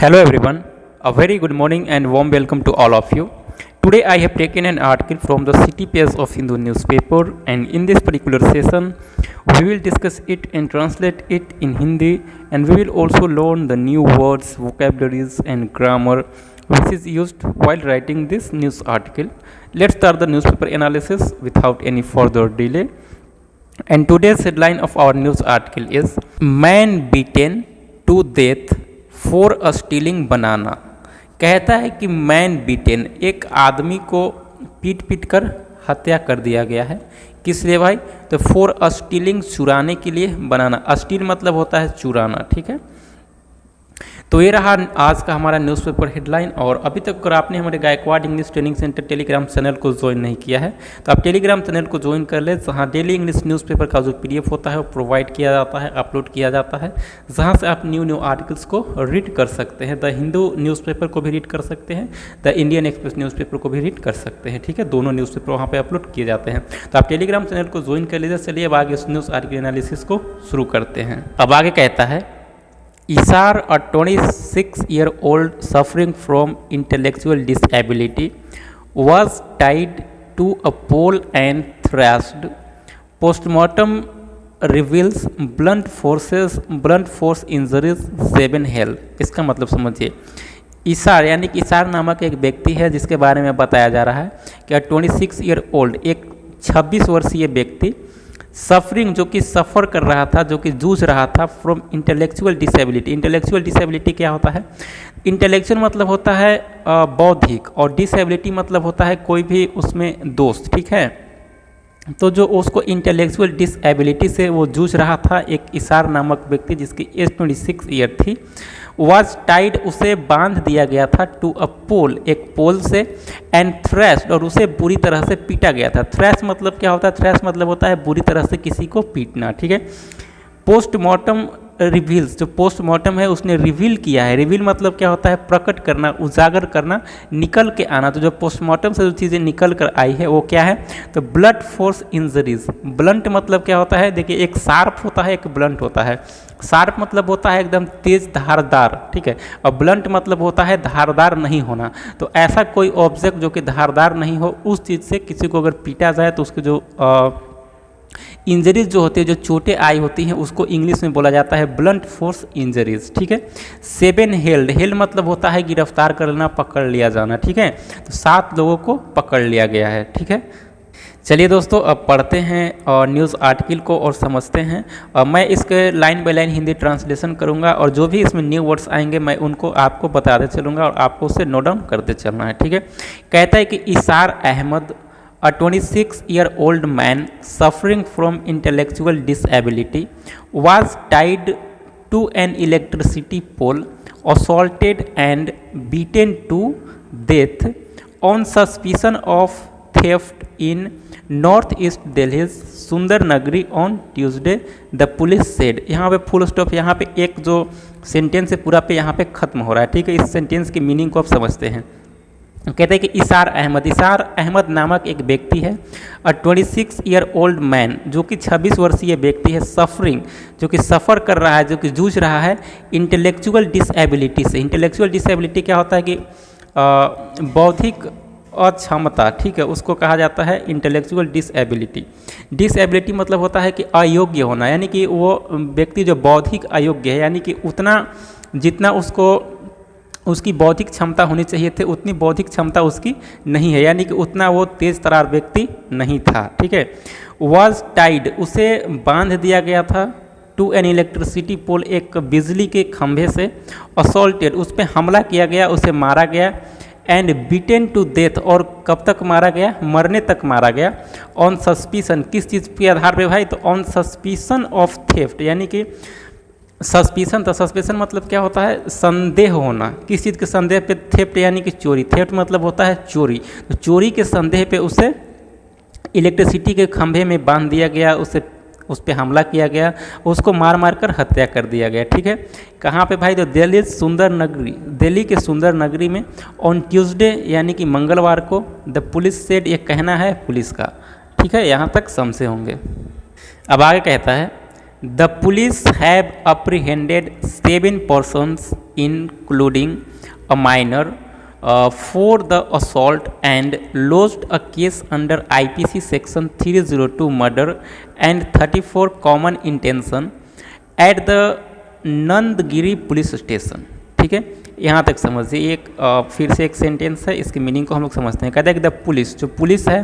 Hello everyone, a very good morning and warm welcome to all of you. Today I have taken an article from the city page of Hindu newspaper, and in this particular session we will discuss it and translate it in Hindi, and we will also learn the new words, vocabularies and grammar which is used while writing this news article. Let's start the newspaper analysis without any further delay. And today's headline of our news article is Man beaten to death for stealing banana. कहता है कि man beaten, एक आदमी को पीट पीट कर हत्या कर दिया गया है। किस लिए भाई? तो फॉर स्टीलिंग, चुराने के लिए बनाना। स्टील मतलब होता है चुराना, ठीक है। तो ये रहा आज का हमारा न्यूज़पेपर हेडलाइन। और अभी तक अगर आपने हमारे Gaikwad English training centre Telegram channel को ज्वाइन नहीं किया है तो आप टेलीग्राम चैनल को ज्वाइन कर ले, जहाँ डेली इंग्लिश न्यूज़पेपर का जो PDF होता है वो प्रोवाइड किया जाता है, अपलोड किया जाता है, जहाँ से आप न्यू आर्टिकल्स को रीड कर सकते हैं। द हिंदू न्यूज़पेपर को भी रीड कर सकते हैं, द इंडियन एक्सप्रेस न्यूज़पेपर को भी रीड कर सकते हैं, ठीक है। दोनों न्यूज़पेपर वहाँ पर अपलोड किए जाते हैं। तो आप टेलीग्राम चैनल को ज्वाइन कर लीजिए। चलिए अब आगे इस न्यूज़ आर्टिकल एनालिसिस को शुरू करते हैं। अब आगे कहता है Isar, a 26-year-old suffering from intellectual disability, was tied to a pole and thrashed. Postmortem reveals blunt force injuries, 7 held. इसका मतलब समझिए। इसार यानी कि इसार नामक एक व्यक्ति है जिसके बारे में बताया जा रहा है कि 26-year-old, एक 26 वर्षीय व्यक्ति, सफरिंग जो कि सफ़र कर रहा था, जो कि जूझ रहा था from intellectual disability. Intellectual disability क्या होता है? इंटेलेक्चुअल मतलब होता है बौद्धिक, और डिसेबिलिटी मतलब होता है कोई भी उसमें दोष, ठीक है। तो जो उसको इंटेलेक्चुअल डिसेबिलिटी से वो जूझ रहा था, एक इसार नामक व्यक्ति जिसकी एज 26 ईयर थी, वाज टाइड, उसे बांध दिया गया था, टू अ पोल, एक पोल से, एंड थ्रैश्ड, और उसे बुरी तरह से पीटा गया था। थ्रैश मतलब क्या होता है? थ्रैश मतलब होता है बुरी तरह से किसी को पीटना, ठीक है। पोस्टमार्टम रिवील्स, जो पोस्टमार्टम है उसने रिवील किया है। रिवील मतलब क्या होता है? प्रकट करना, उजागर करना, निकल के आना। तो जो पोस्टमार्टम से जो चीज़ें निकल कर आई है वो क्या है? तो ब्लड फोर्स इंजरीज। ब्लंट मतलब क्या होता है? देखिए, एक शार्प होता है, एक ब्लंट होता है। शार्प मतलब होता है एकदम तेज धारदार, ठीक है, और ब्लंट मतलब होता है धारदार नहीं होना। तो ऐसा कोई ऑब्जेक्ट जो कि धारदार नहीं हो, उस चीज़ से किसी को अगर पीटा जाए तो उसके जो इंजरीज जो होती है, जो चोटें आई होती हैं, उसको इंग्लिश में बोला जाता है ब्लंट फोर्स इंजरीज, ठीक है। 7 हेल्ड, हेल्ड मतलब होता है गिरफ्तार कर लेना, पकड़ लिया जाना, ठीक है। तो 7 लोगों को पकड़ लिया गया है, ठीक है। चलिए दोस्तों, अब पढ़ते हैं और न्यूज़ आर्टिकल को और समझते हैं। और मैं इसके line by line Hindi translation करूंगा, और जो भी इसमें न्यू वर्ड्स आएंगे मैं उनको आपको बताते चलूँगा और आपको उसे नोट डाउन करते चलना है, ठीक है। कहता है कि इसार Ahmad, a 26-year-old man suffering from intellectual disability, was tied to an electricity pole, assaulted and beaten to death on suspicion of theft in northeast Delhi's सुंदर नगरी on Tuesday, the police said। यहाँ पे फुल स्टॉप, यहाँ पे एक जो sentence है पूरा पे यहाँ पे खत्म हो रहा है, ठीक है। इस सेंटेंस की मीनिंग को आप समझते हैं। कहते हैं कि इसार अहमद नामक एक व्यक्ति है, और 26-year-old मैन, जो कि 26 वर्षीय व्यक्ति है, सफरिंग, जो कि सफ़र कर रहा है, जो कि जूझ रहा है इंटेलेक्चुअल डिसेबिलिटी से। इंटेलेक्चुअल डिसेबिलिटी क्या होता है कि बौद्धिक अक्षमता, ठीक है, उसको कहा जाता है इंटेलेक्चुअल डिसेबिलिटी। डिसेबिलिटी मतलब होता है कि अयोग्य होना, यानी कि वो व्यक्ति जो बौद्धिक अयोग्य है, यानी कि उतना जितना उसकी बौद्धिक क्षमता होनी चाहिए थे उतनी बौद्धिक क्षमता उसकी नहीं है, यानी कि उतना वो तेज तरार व्यक्ति नहीं था, ठीक है। वॉज टाइड, उसे बांध दिया गया था, टू एन इलेक्ट्रिसिटी पोल, एक बिजली के खंभे से, असॉल्टेड, उस पर हमला किया गया, उसे मारा गया, एंड बीटेन टू डेथ, और कब तक मारा गया? मरने तक मारा गया, ऑन सस्पिशन, किस चीज़ के आधार पर भाई? तो ऑन सस्पिशन ऑफ थेफ्ट, यानी कि सस्पिशन, तो सस्पेशन मतलब क्या होता है? संदेह होना। किस चीज़ के संदेह पे? थेफ्ट यानी कि चोरी। थेफ्ट मतलब होता है चोरी। तो चोरी के संदेह पे उसे इलेक्ट्रिसिटी के खंभे में बांध दिया गया, उस पर हमला किया गया, उसको मार मार कर हत्या कर दिया गया, ठीक है। कहाँ पे भाई? तो दिल्ली सुंदर नगरी, दिल्ली के सुंदर नगरी में, ऑन ट्यूसडे यानी कि मंगलवार को, द पुलिस सेड, ये कहना है पुलिस का, ठीक है। यहाँ तक समझे होंगे। अब आगे कहता है The police have apprehended 7 persons including a minor for the assault and lodged a case under IPC section 302 murder and 34 common intention at the Nandgiri police station. ठीक है, यहाँ तक समझिए। एक फिर से एक सेंटेंस है, इसकी मीनिंग को हम लोग समझते हैं। कहते हैं कि द पुलिस, जो पुलिस है,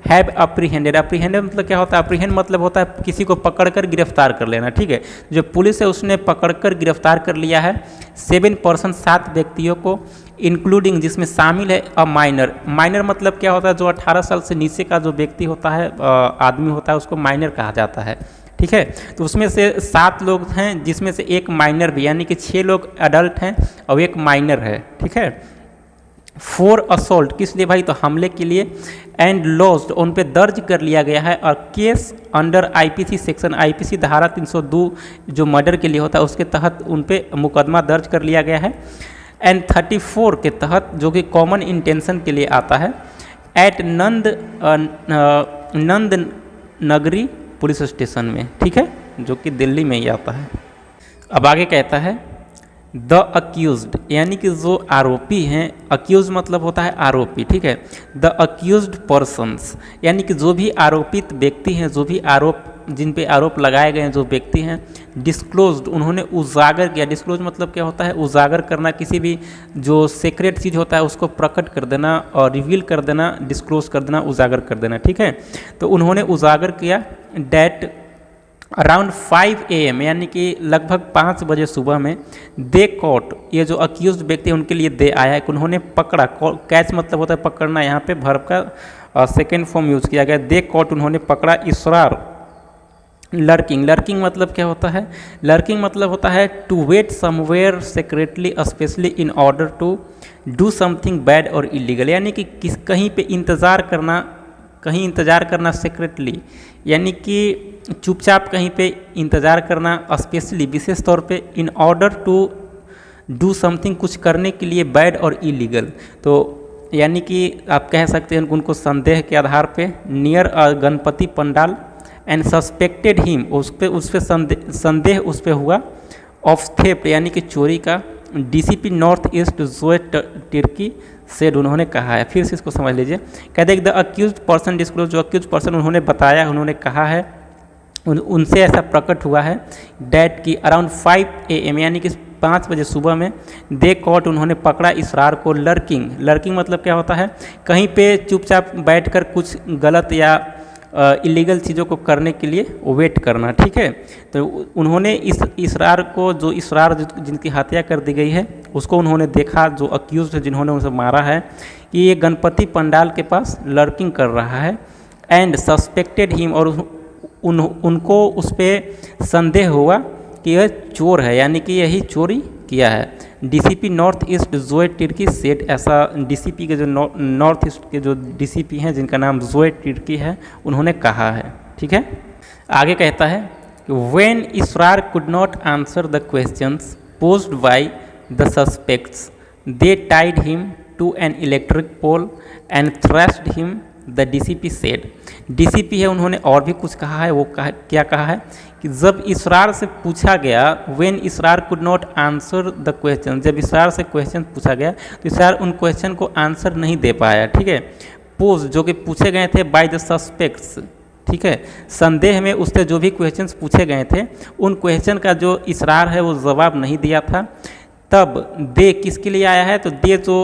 हैव अप्रीहेंडेड। अप्रीहेंडेड मतलब क्या होता है? अप्रीहेंड मतलब होता है किसी को पकड़कर गिरफ्तार कर लेना। ठीक है, जो पुलिस है उसने पकड़कर गिरफ्तार कर लिया है 7 पर्सन, 7 व्यक्तियों को, इंक्लूडिंग जिसमें शामिल है अ माइनर। माइनर मतलब क्या होता है? जो 18 साल से नीचे का जो व्यक्ति होता है, आदमी होता है, उसको माइनर कहा जाता है। ठीक है, तो उसमें से 7 लोग हैं, जिसमें से एक माइनर भी, यानी कि 6 लोग अडल्ट हैं और एक माइनर है। ठीक है, 4 असॉल्ट, किस लिए भाई? तो हमले के लिए। एंड लॉज्ड, उन पे दर्ज कर लिया गया है। और case under IPC section, IPC धारा 302 जो मर्डर के लिए होता है उसके तहत उन पे मुकदमा दर्ज कर लिया गया है। एंड 34 के तहत, जो कि कॉमन इंटेंशन के लिए आता है, एट नंद नगरी पुलिस स्टेशन में। ठीक है, जो कि दिल्ली में ही आता है। अब आगे कहता है द अक्यूज्ड, यानी कि जो आरोपी हैं। अक्यूज मतलब होता है आरोपी। ठीक है, द अक्यूज्ड पर्सन्स, यानी कि जो भी आरोपित व्यक्ति हैं, जो भी जिन पे आरोप लगाए गए हैं जो व्यक्ति हैं, डिस्क्लोज्ड, उन्होंने उजागर किया। डिस्क्लोज मतलब क्या होता है? उजागर करना, किसी भी जो सीक्रेट चीज़ होता है उसको प्रकट कर देना और रिवील कर देना, डिस्क्लोज कर देना, उजागर कर देना। ठीक है, तो उन्होंने उजागर किया डैट अराउंड 5 AM, यानी कि लगभग 5 बजे सुबह में, दे कॉट, ये जो अक्यूज व्यक्ति हैं उनके लिए दे आया है कि उन्होंने पकड़ा। कैच मतलब होता है पकड़ना, यहाँ पे वर्ब का सेकेंड फॉर्म यूज़ किया गया। दे कॉट, उन्होंने पकड़ा। इसरार, लर्किंग, लर्किंग मतलब क्या होता है? लर्किंग मतलब होता है to wait somewhere secretly specially in order to do something bad or illegal, यानी कि कहीं पे इंतज़ार करना, कहीं इंतज़ार करना सेक्रेटली, यानी कि चुपचाप कहीं पे इंतज़ार करना, स्पेशली विशेष तौर पे, in order to do something, कुछ करने के लिए, बैड और इलीगल। तो यानी कि आप कह सकते हैं उनको संदेह के आधार पे, near Ganpati pandal, and suspected him, उस पर संदेह उस पर हुआ, ऑफ थेफ्ट, यानी कि चोरी का। डीसीपी नॉर्थ ईस्ट जोए तिर्की सेड, उन्होंने कहा है। फिर से इसको समझ लीजिए। कहते हैं द अक्यूज्ड पर्सन डिस्क्लोज, जो अक्यूज पर्सन उन्होंने बताया, उन्होंने कहा है, उनसे ऐसा प्रकट हुआ है डैट की अराउंड 5 AM, यानी कि 5 बजे सुबह में, दे कॉट, उन्होंने पकड़ा इसरार को। लर्किंग, लर्किंग मतलब क्या होता है? कहीं पे चुपचाप बैठकर कुछ गलत या इलीगल चीज़ों को करने के लिए वेट करना। ठीक है, तो उन्होंने इस इसरार को, जो इसरार जिनकी हत्या कर दी गई है, उसको उन्होंने देखा, जो अक्यूज है जिन्होंने उसे मारा है, कि ये गणपति पंडाल के पास लर्किंग कर रहा है। एंड सस्पेक्टेड हिम, और उनको उस पर संदेह हुआ कि यह चोर है, यानी कि यही चोरी किया है। डीसीपी नॉर्थ ईस्ट जोए तिर्की सेट, ऐसा डीसीपी के जो नॉर्थ ईस्ट के जो डीसीपी हैं जिनका नाम जोए तिर्की है, उन्होंने कहा है। ठीक है, आगे कहता है when Israr could not answer the questions posed by the suspects, they tied him to an electric pole and thrust him, the DCP said. DCP है, उन्होंने और भी कुछ कहा है। वो क्या कहा है कि जब इसरार से पूछा गया, when Israr could not answer the question, जब इसरार से क्वेश्चन पूछा गया तो इसरार उन क्वेश्चन को आंसर नहीं दे पाया। ठीक है, पोज, जो कि पूछे गए थे बाय द सस्पेक्ट्स। ठीक है, संदेह में उससे जो भी क्वेश्चंस पूछे गए थे, उन क्वेश्चन का जो इसरार है वो जवाब नहीं दिया था। तब दे किसके लिए आया है? तो दे जो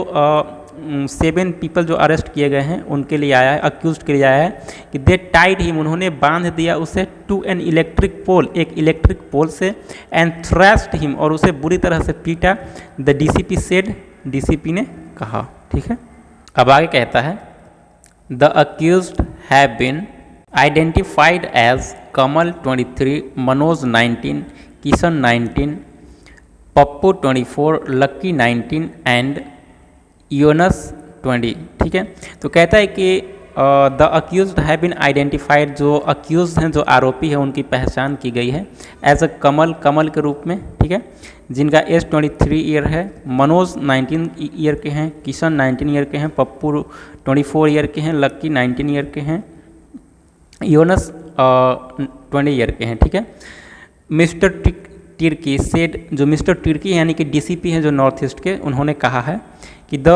7 पीपल जो अरेस्ट किए गए हैं उनके लिए आया है, अक्यूज्ड के लिए आया है, कि दे टाइड हिम, उन्होंने बांध दिया उसे, टू एन इलेक्ट्रिक पोल, एक इलेक्ट्रिक पोल से, एंड थ्रैश्ड हिम, और उसे बुरी तरह से पीटा। द डीसीपी सेड, डीसीपी ने कहा। ठीक है, अब आगे कहता है the accused have been identified as Kamal 23, Manoj 19, Kishan 19, Pappu 24, Lucky 19 and Yunus 20। ठीक है, तो कहता है कि the accused have been identified, जो अक्यूज्ड हैं, जो आरोपी हैं, उनकी पहचान की गई है एज अ कमल, कमल के रूप में। ठीक है, जिनका एज 23 ईयर है, मनोज 19 ईयर के हैं, किशन 19 ईयर के हैं, पप्पू 24 ईयर के हैं, लक्की 19 ईयर के हैं, योनस 20 ईयर के हैं। ठीक है, मिस्टर तिर्की सेड, जो मिस्टर तिर्की यानी कि डीसीपी हैं जो नॉर्थ ईस्ट के, उन्होंने कहा है कि द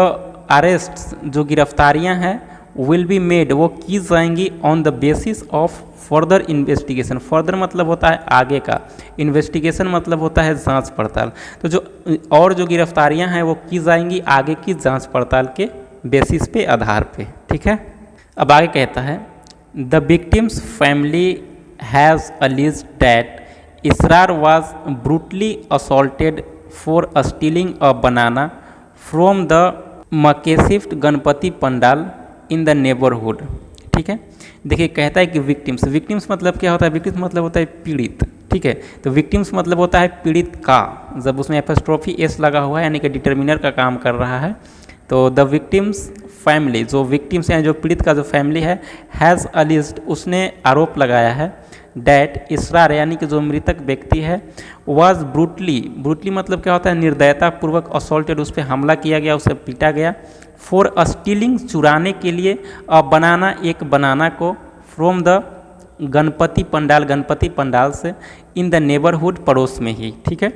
अरेस्ट, जो गिरफ्तारियां हैं, विल बी मेड, वो की जाएंगी on the basis of further investigation. Further मतलब होता है आगे का, इन्वेस्टिगेशन मतलब होता है जांच पड़ताल। तो जो गिरफ्तारियां हैं वो की जाएंगी आगे की जांच पड़ताल के बेसिस पे, आधार पे। ठीक है, अब आगे कहता है the victims family has alleged that Israr was brutally assaulted for stealing a banana from the makeshift Ganpati pandal in the neighbourhood. ठीक है, देखिए कहता है कि विक्टिम्स मतलब क्या होता है? विक्टिम्स मतलब होता है पीड़ित। ठीक है, तो विक्टिम्स मतलब होता है पीड़ित का, जब उसमें एपोस्ट्रोफी एस लगा हुआ है यानी कि डिटर्मिनर का काम कर रहा है। तो द विक्टिम्स फैमिली, जो विक्टिम्स हैं, जो पीड़ित का जो फैमिली है, हैज़ अलीज्ड, उसने आरोप लगाया है, डैट इसरार यानी कि जो मृतक व्यक्ति है, वाज ब्रूटली मतलब क्या होता है? निर्दयता पूर्वक असॉल्टेड, उस पर हमला किया गया, उसे पीटा गया, फॉर स्टीलिंग, चुराने के लिए, बनाना, एक बनाना को, फ्रॉम द गणपति पंडाल से, इन द नेबरहुड, पड़ोस में ही। ठीक है,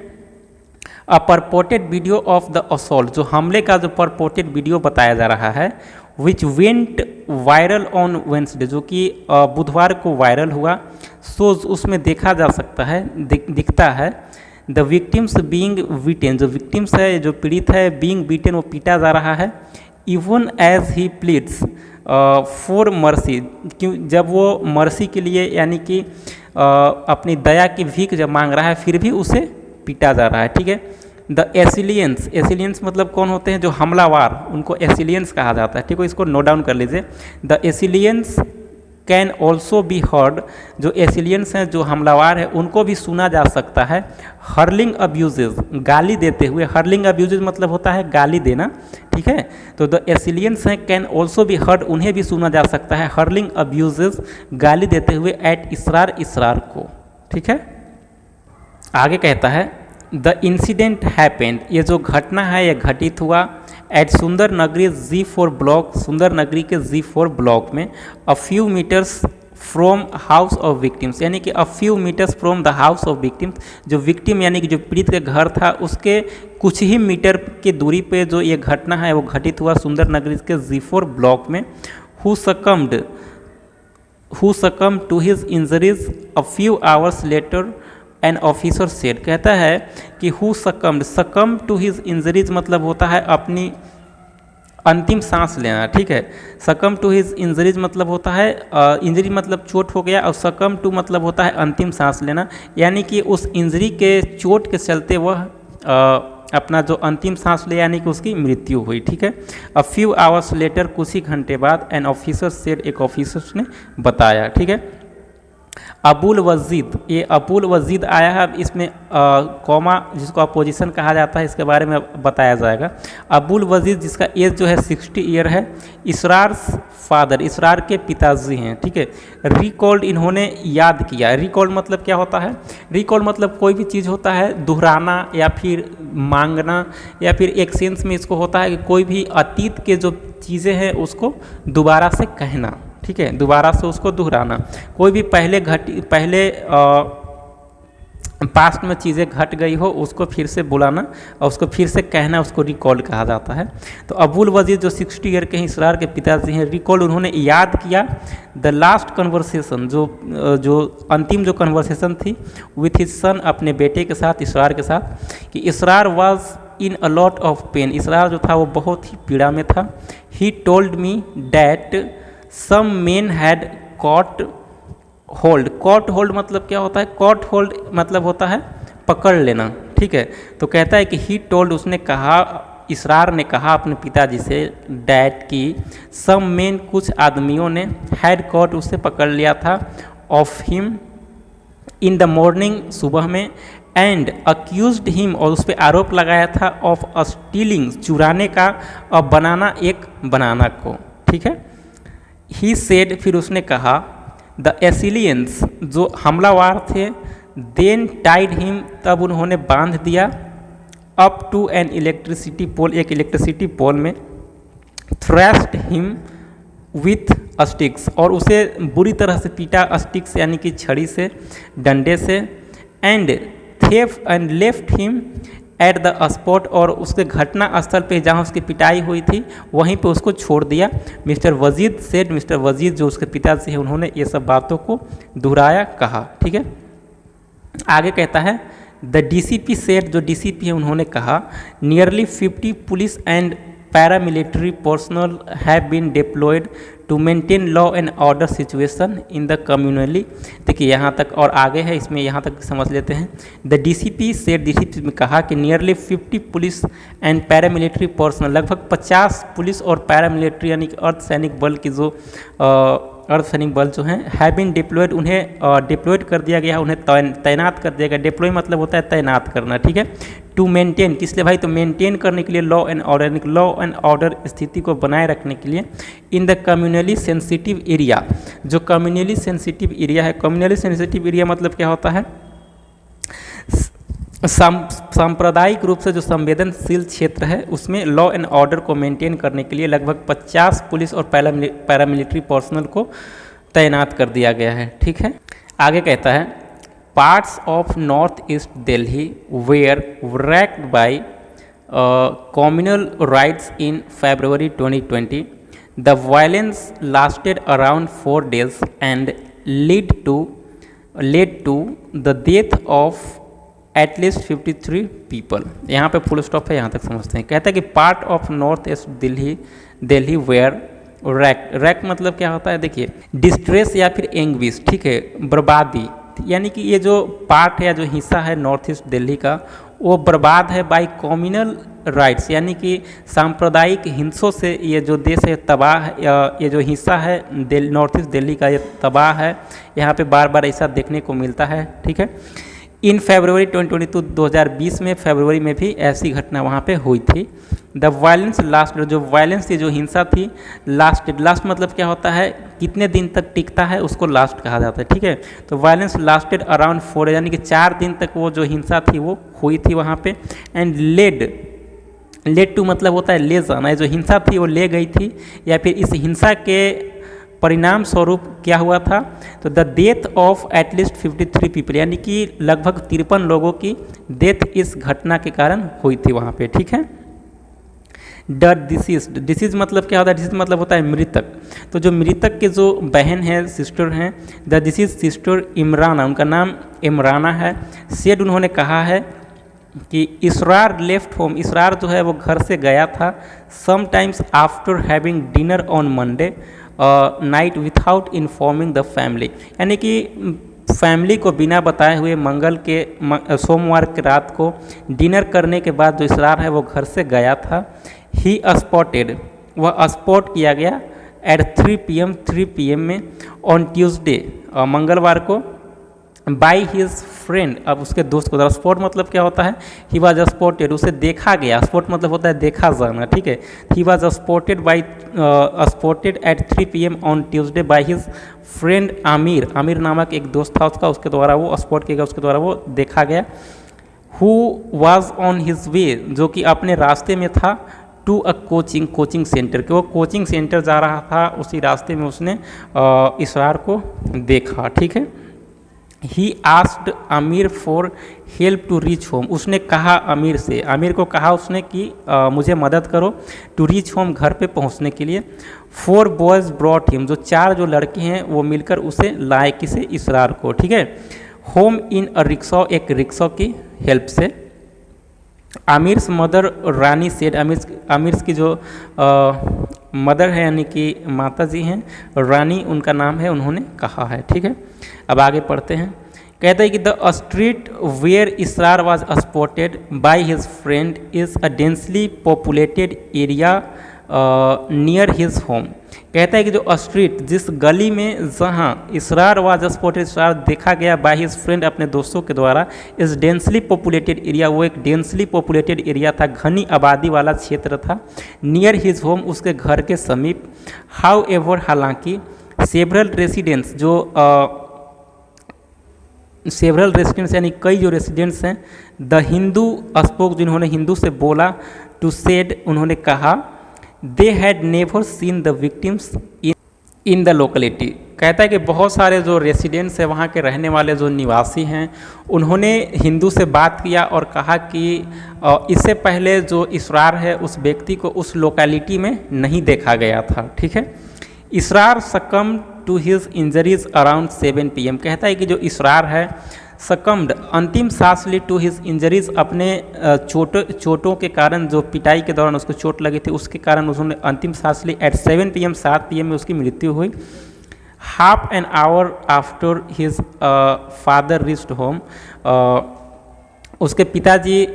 अ purported video of the assault, जो हमले का जो परपोर्टेड वीडियो बताया जा रहा है, which went viral on Wednesday, जो कि बुधवार को वायरल हुआ, सोज उसमें देखा जा सकता है, दिखता है, द विक्टिम्स बीइंग बीटेन, जो विक्टिम्स है, जो पीड़ित है, बीइंग बीटेन, वो पीटा जा रहा है, even as he pleads for mercy, क्यों, जब वो मर्सी के लिए यानी कि अपनी दया की भीख जब मांग रहा है, फिर भी उसे पीटा जा रहा है। ठीक है, द एसिलियंस मतलब कौन होते हैं? जो हमलावार, उनको एसिलियंस कहा जाता है। ठीक है, इसको नोट डाउन कर लीजिए। The assailants can also be heard, जो एसिलियंस हैं, जो हमलावार है, उनको भी सुना जा सकता है, हर्लिंग अब्यूजेज, गाली देते हुए। हर्लिंग अब्यूजेज मतलब होता है गाली देना। ठीक है, तो द एसिलियंस हैं, कैन ऑल्सो बी हर्ड, उन्हें भी सुना जा सकता है, हर्लिंग अब्यूजेज, गाली देते हुए, एट इसरार को। ठीक है, आगे कहता है द इंसिडेंट हैपेंड, ये जो घटना है ये घटित हुआ, एट सुंदर नगरी G4 ब्लॉक, सुंदर नगरी के G4 ब्लॉक में, a few meters from house of victims, यानी कि a few meters from the house of victims, जो विक्टिम यानी कि जो पीड़ित के घर था, उसके कुछ ही मीटर की दूरी पे जो ये घटना है वो घटित हुआ सुंदर नगरी के G4 ब्लॉक में। Who succumbed to his injuries a few hours later, N officer said, कहता है कि हु सकम टू हिज इंजरीज मतलब होता है अपनी अंतिम सांस लेना। ठीक है, सकम टू हिज इंजरीज मतलब होता है इंजरी मतलब चोट हो गया, और सकम टू मतलब होता है अंतिम सांस लेना, यानी कि उस इंजरी के चोट के चलते वह अपना जो अंतिम सांस ले, यानी कि उसकी मृत्यु हुई। ठीक है, अ फ्यू आवर्स लेटर, कुछ ही घंटे बाद, एन ऑफिसर सेड, एक ऑफिसर ने बताया। ठीक है, अबुल वजीद, ये अबुल वजीद आया है, अब इसमें कॉमा जिसको अपोजिशन कहा जाता है, इसके बारे में बताया जाएगा। अबुल वजीद जिसका एज जो है 60 ईयर है, इसरार फादर, इसरार के पिताजी हैं। ठीक है, रिकॉल्ड, इन्होंने याद किया। रिकॉल्ड मतलब क्या होता है? रिकॉल्ड मतलब कोई भी चीज़ होता है दोहराना या फिर मांगना, या फिर एक सेंस में इसको होता है कि कोई भी अतीत के जो चीज़ें हैं उसको दोबारा से कहना। ठीक है, दोबारा से उसको दोहराना, कोई भी पहले पास्ट में चीज़ें घट गई हो उसको फिर से बुलाना और उसको फिर से कहना, उसको रिकॉल कहा जाता है। तो अबुल वजीद जो 60 ईयर के हैं, इसरार के पिताजी हैं, रिकॉल, उन्होंने याद किया द लास्ट कन्वर्सेशन, जो अंतिम जो कन्वर्सेशन थी विथ हिज सन, अपने बेटे के साथ, इसरार के साथ, कि Israr was in a lot of pain, Israr जो था वो बहुत ही पीड़ा में था। He told me that some men had caught hold मतलब क्या होता है? कॉट होल्ड मतलब होता है पकड़ लेना। ठीक है, तो कहता है कि ही टोल्ड, उसने कहा, इसरार ने कहा अपने पिताजी से, डैट की सम मेन, कुछ आदमियों ने, हैड कॉट, उसे पकड़ लिया था, of him, in the morning, सुबह में, एंड अक्यूज्ड हिम, और उस पर आरोप लगाया था, ऑफ स्टीलिंग, चुराने का, और बनाना, एक बनाना को। ठीक है, ही सेड, फिर उसने कहा, द एसिलियंस, जो हमलावार थे, देन टाइड हिम, तब उन्होंने बांध दिया, up to N electricity pole, एक इलेक्ट्रिसिटी पोल में, थ्रैश्ड हिम विथ स्टिक्स, और उसे बुरी तरह से पीटा, स्टिक्स यानी कि छड़ी से, डंडे से, and and left him at the spot, और उसके घटना स्थल पे जहाँ उसकी पिटाई हुई थी वहीं पे उसको छोड़ दिया। मिस्टर वजीद सेड, मिस्टर वजीद जो उसके पिताजी हैं उन्होंने ये सब बातों को दोहराया, कहा। ठीक है, आगे कहता है द डीसीपी सेड, जो डीसीपी है उन्होंने कहा nearly 50 police and paramilitary personnel have been deployed to maintain law and order situation in the communally. देखिए यहाँ तक और आगे है, इसमें यहाँ तक समझ लेते हैं। द डीसीपी सेड, डीसीपी में कहा कि nearly 50 police and paramilitary personal, लगभग 50 पुलिस और पैरामिलिट्री यानी कि अर्धसैनिक बल की जो अर्धसैनिक बल जो हैं हैव बीन डिप्लॉयड, उन्हें डिप्लॉयड कर दिया गया, उन्हें तैनात कर दिया गया। डिप्लॉय मतलब होता है तैनात करना। ठीक है, टू मेंटेन, किस लिए भाई? तो मेंटेन करने के लिए law and order, law and order स्थिति को बनाए रखने के लिए इन द कम्युनली सेंसिटिव एरिया, जो कम्युनली सेंसिटिव एरिया है। कम्युनली सेंसिटिव एरिया मतलब क्या होता है? सांप्रदायिक रूप से जो संवेदनशील क्षेत्र है उसमें लॉ एंड ऑर्डर को मेंटेन करने के लिए लगभग 50 पुलिस और पैरामिलिट्री पर्सनल को तैनात कर दिया गया है। ठीक है, आगे कहता है parts of north east Delhi were wrecked by communal riots in February 2020. The violence lasted around 4 days and led to the death of at least 53 people. यहाँ पे फुल स्टॉप है, यहाँ तक समझते हैं। कहता है कि part of north east Delhi were wreck मतलब क्या होता है? देखिए डिस्ट्रेस या फिर एंग्विश, ठीक है, बर्बादी, यानी कि ये जो पार्ट है या जो हिस्सा है नॉर्थ ईस्ट दिल्ली का वो बर्बाद है बाय कम्युनल राइट्स, यानी कि सांप्रदायिक हिंसों से ये जो देश है तबाह है, ये जो हिस्सा है नॉर्थ ईस्ट दिल्ली का ये तबाह है। यहाँ पे बार बार ऐसा देखने को मिलता है। ठीक है, इन फरवरी 2022 2020 में फरवरी में भी ऐसी घटना वहाँ पे हुई थी। द वायलेंस लास्ट, जो वायलेंस थी, जो हिंसा थी, लास्ट मतलब क्या होता है? कितने दिन तक टिकता है उसको लास्ट कहा जाता है। ठीक है, तो वायलेंस लास्टेड अराउंड 4, यानी कि 4 दिन तक वो जो हिंसा थी वो हुई थी वहाँ पे। एंड लेड टू मतलब होता है ले जाना, ये जो हिंसा थी वो ले गई थी या फिर इस हिंसा के परिणाम स्वरूप क्या हुआ था? तो the death of at least 53 people, यानी कि लगभग 53 लोगों की डेथ इस घटना के कारण हुई थी वहाँ पे। ठीक है, द डिसीज मतलब क्या होता है? डिसीज मतलब होता है मृतक। तो जो मृतक के जो बहन है, सिस्टर हैं, द डिसीज सिस्टर इमराना, उनका नाम इमराना है। सेड उन्होंने कहा है कि इसरार लेफ्ट होम, इसरार जो है वो घर से गया था sometimes after having dinner on Monday night without informing the family, यानी कि फैमिली को बिना बताए हुए सोमवार की रात को डिनर करने के बाद जो इसरार है वो घर से गया था। ही स्पॉटेड, वह स्पॉट किया गया एट 3 PM में ऑन ट्यूसडे, मंगलवार को, बाई हिज फ्रेंड, अब उसके दोस्त को। स्पॉट मतलब क्या होता है? ही वॉज स्पॉटेड, उसे देखा गया। स्पॉट मतलब होता है देखा जाना। ठीक है, he was spotted eight 3 PM on Tuesday by his friend Aamir नामक एक दोस्त था उसका, उसके द्वारा वो स्पॉट किया गया, उसके द्वारा वो देखा गया। Who was on his way, जो कि अपने रास्ते में था, टू अ कोचिंग सेंटर, कि वो कोचिंग सेंटर जा रहा था, उसी रास्ते में उसने इसरार को देखा। ठीक है, he asked Aamir for help to reach home, उसने कहा आमिर को कहा उसने कि मुझे मदद करो, टू रीच होम, घर पे पहुंचने के लिए। 4 बॉयज़ ब्रॉट हिम, जो 4 जो लड़के हैं वो मिलकर उसे लाए, किसे? इसरार को। ठीक है, होम इन अ रिक्शा, एक रिक्शा की हेल्प से। आमिर्स मदर रानी सेड, आमिर्स की जो मदर है यानी कि माता जी हैं, रानी उनका नाम है, उन्होंने कहा है। ठीक है, अब आगे पढ़ते हैं। कहते हैं कि the street wear Israr was spotted by his friend is a densely populated area near his home. कहता है कि जो स्ट्रीट, जिस गली में जहाँ इसरार वाज स्पॉटेड, इसरार देखा गया बाय हिज फ्रेंड, अपने दोस्तों के द्वारा, इस डेंसली पॉपुलेटेड एरिया, वो एक डेंसली पॉपुलेटेड एरिया था, घनी आबादी वाला क्षेत्र था, नियर हिज होम, उसके घर के समीप। हाउ एवर, हालांकि, सेवरल रेसिडेंट्स, जो सेवरल रेसिडेंट्स यानी कई जो रेसिडेंट्स हैं, द हिंदू स्पोक, जिन्होंने हिंदू से बोला, टू सेड, उन्होंने कहा, they had never seen the victims in in the locality. कहता है कि बहुत सारे जो रेसिडेंट्स हैं, वहाँ के रहने वाले जो निवासी हैं, उन्होंने हिंदू से बात किया और कहा कि इससे पहले जो इसरार है उस व्यक्ति को उस लोकेलिटी में नहीं देखा गया था। ठीक है। Israr succumb to his injuries around 7 PM। कहता है कि जो इसरार है सकम्ड अंतिम सांस ली टू हिज इंजरीज, अपने चोटों के कारण, जो पिटाई के दौरान उसको चोट लगी थी उसके कारण उसने अंतिम सांस ली। एट 7 PM 7 PM में उसकी मृत्यु हुई। Half an hour after his father reached home. उसके पिताजी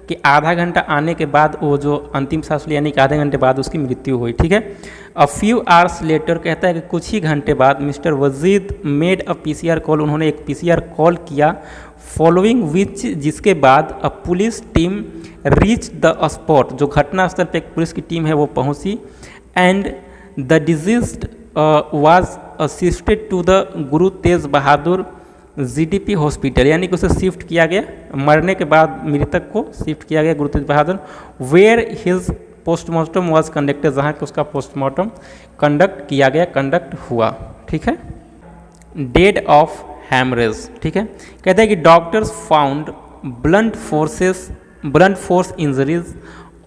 कि आधा घंटा आने के बाद वो जो अंतिम सांस ली, यानी कि आधे घंटे बाद उसकी मृत्यु हुई। ठीक है। अ फ्यू आवर्स लेटर, कहता है कि कुछ ही घंटे बाद mister Wajid made a PCR call. उन्होंने एक PCR कॉल किया। फॉलोइंग विच, जिसके बाद a police team reach the spot, जो घटनास्थल पे एक पुलिस की टीम है वो पहुंची। And the diseased was assisted to the Guru Tegh Bahadur GDP hospital, यानी कि उसे शिफ्ट किया गया, मरने के बाद मृतक को शिफ्ट किया गया Guru Tegh Bahadur. Where his postmortem was conducted, जहाँ कि उसका पोस्टमार्टम कंडक्ट हुआ। ठीक है। Dead of haemorrhage. ठीक है। कहते हैं कि doctors found blunt force injuries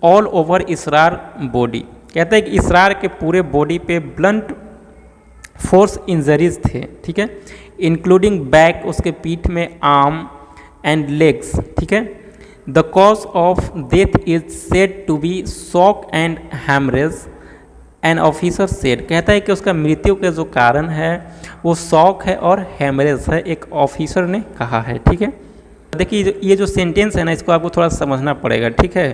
all over Israr body. कहते हैं कि इसरार के पूरे बॉडी पे ब्लंट फोर्स इंजरीज थे। ठीक है। इंक्लूडिंग बैक, उसके पीठ में, आर्म एंड लेग्स। ठीक है। The cause of death is said to be shock and haemorrhage, an officer said. कहता है कि उसका मृत्यु का जो कारण है वो शॉक है और हैमरेज है, एक ऑफिसर ने कहा है। ठीक है। देखिए ये जो सेंटेंस है ना, इसको आपको थोड़ा समझना पड़ेगा। ठीक है।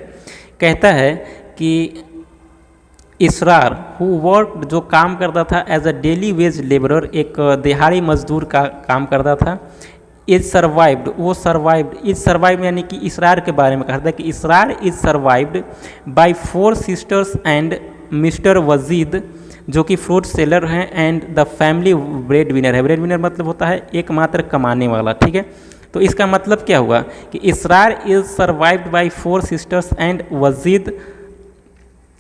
कहता है कि इसरार हु वर्क, जो काम करता था as a daily wage labourer, एक दिहाड़ी मजदूर का काम करता था। इज सर्वाइव्ड, वो सर्वाइव्ड, इज सर्वाइव्ड यानी कि इसरार के बारे में कहता है कि Israr is survived by 4 sisters and mister Wajid, जो कि फ्रूट सेलर हैं, and the family bread winner है। ब्रेड विनर मतलब होता है एकमात्र कमाने वाला। ठीक है। तो इसका मतलब क्या हुआ कि Israr is survived by 4 sisters and Wajid,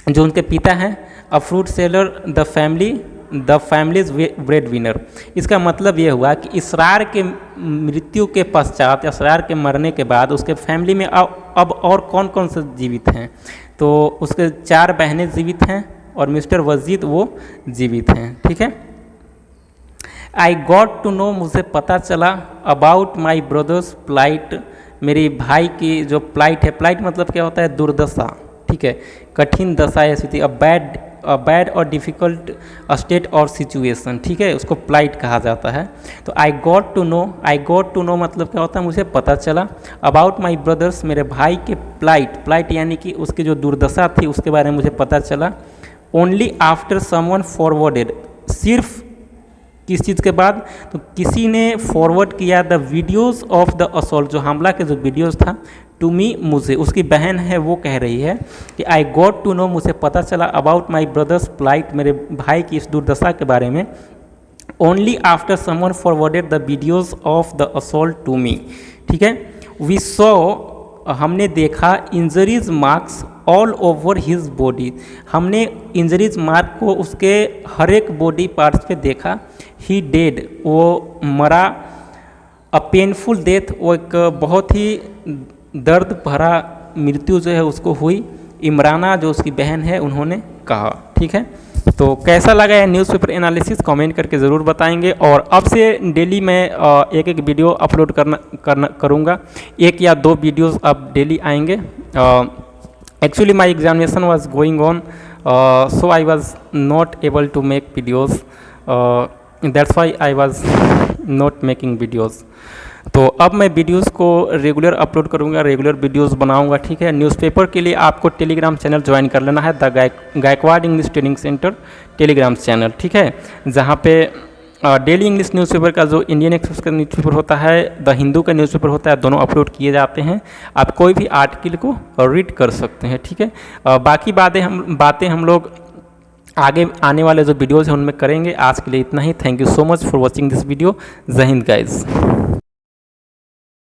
जो उनके पिता हैं, a fruit seller, the family's bread winner. इसका मतलब ये हुआ कि इसरार के मृत्यु के पश्चात, इसरार के मरने के बाद उसके फैमिली में अब और कौन कौन से जीवित हैं, तो उसके 4 बहनें जीवित हैं और मिस्टर वजीद वो जीवित हैं। ठीक है। आई गॉट टू नो, मुझे पता चला, अबाउट माई ब्रदर्स प्लाइट, मेरे भाई की जो प्लाइट है, प्लाइट मतलब क्या होता है, दुर्दशा। ठीक है। कठिन दशा या स्थिति, अ बैड और डिफ़िकल्ट स्टेट और सिचुएशन। ठीक है। उसको प्लाइट कहा जाता है। तो आई गॉट टू नो मतलब क्या होता है, मुझे पता चला। अबाउट माई ब्रदर्स, मेरे भाई के प्लाइट यानी कि उसकी जो दुर्दशा थी उसके बारे में मुझे पता चला। ओनली आफ्टर समवन फॉरवर्डेड, सिर्फ किस चीज़ के बाद, तो किसी ने फॉरवर्ड किया the videos of the assault, जो हमला के जो वीडियोज़ था, टू मी, मुझे। उसकी बहन है वो कह रही है कि आई गॉट टू नो, मुझे पता चला, अबाउट माई ब्रदर्स प्लाइट, मेरे भाई की इस दुर्दशा के बारे में, only after someone forwarded the videos of the assault to me. ठीक है। वी सॉ, हमने देखा, injuries marks all over his body, हमने इंजरीज मार्क को उसके हर एक बॉडी पार्ट्स पे देखा। ही डेड, वो मरा। अ पेनफुल डेथ, वो एक बहुत ही दर्द भरा मृत्यु जो है उसको हुई। इमराना, जो उसकी बहन है, उन्होंने कहा। ठीक है। तो कैसा लगा है न्यूज़पेपर एनालिसिस, कमेंट करके ज़रूर बताएंगे। और अब से डेली मैं एक वीडियो अपलोड करूँगा, 1 या 2 वीडियोज़ अब डेली आएंगे। Actually my examination was going on, so I was not able to make videos, that's why I was not making videos. तो अब मैं वीडियोज़ को रेगुलर अपलोड करूँगा, रेगुलर वीडियोज़ बनाऊँगा। ठीक है। न्यूज़पेपर के लिए आपको टेलीग्राम चैनल ज्वाइन कर लेना है, the Gaikwad English training centre Telegram channel. ठीक है। जहाँ पे डेली इंग्लिश न्यूज़पेपर का, जो इंडियन एक्सप्रेस का न्यूज़पेपर होता है, द हिंदू का न्यूज़पेपर होता है, दोनों अपलोड किए जाते हैं। आप कोई भी आर्टिकल को रीड कर सकते हैं। ठीक है। बाकी बातें हम लोग आगे आने वाले जो वीडियोज़ हैं उनमें करेंगे। आज के लिए इतना ही। Thank you so much for watching this video. जय हिंद गाइज।